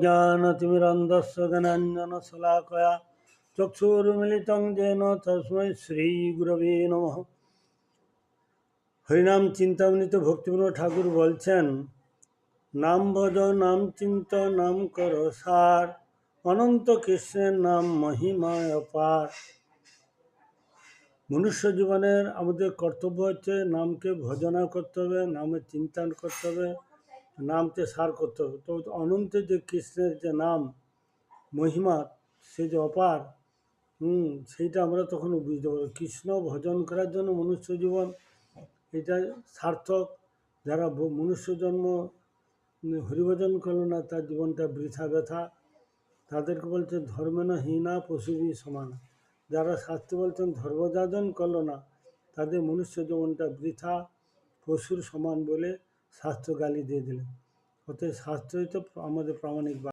अज्ञानतिमिरन्धस्य ज्ञानाञ्जनशलाकया चक्षुरुन्मिलितं येन तस्मै श्रीगुरवे नमः। হরিনাম চিন্তামৃত ভক্তিবিনোদ ঠাকুর বলছেন, নাম ভজ নাম চিন্ত নাম কর সার, অনন্ত কৃষ্ণের নাম মহিমায় অপার। মনুষ্য জীবনের আমাদের কর্তব্য হচ্ছে নামকে ভজনা করতে হবে, নামের চিন্তন করতে হবে, নামকে সার করতে হবে। তো অনন্ত যে কৃষ্ণের যে নাম মহিমা, সে যে অপার, সেইটা আমরা তখন বুঝতে পারবো। কৃষ্ণ ভজন করার জন্য মনুষ্য জীবন এটা সার্থক। যারা মনুষ্য জন্ম হরিভজন করলো না, তার জীবনটা বৃথা ব্যথা। তাদেরকে বলছে ধর্মেন হীনা পশুবি সমান। যারা শাস্ত্রে বলছেন ধর্মযাজন করলো না, তাদের মনুষ্য জীবনটা বৃথা পশুর সমান বলে শাস্ত্র গালি দিয়ে দিলেন। অতএব শাস্ত্রই তো আমাদের প্রামাণিক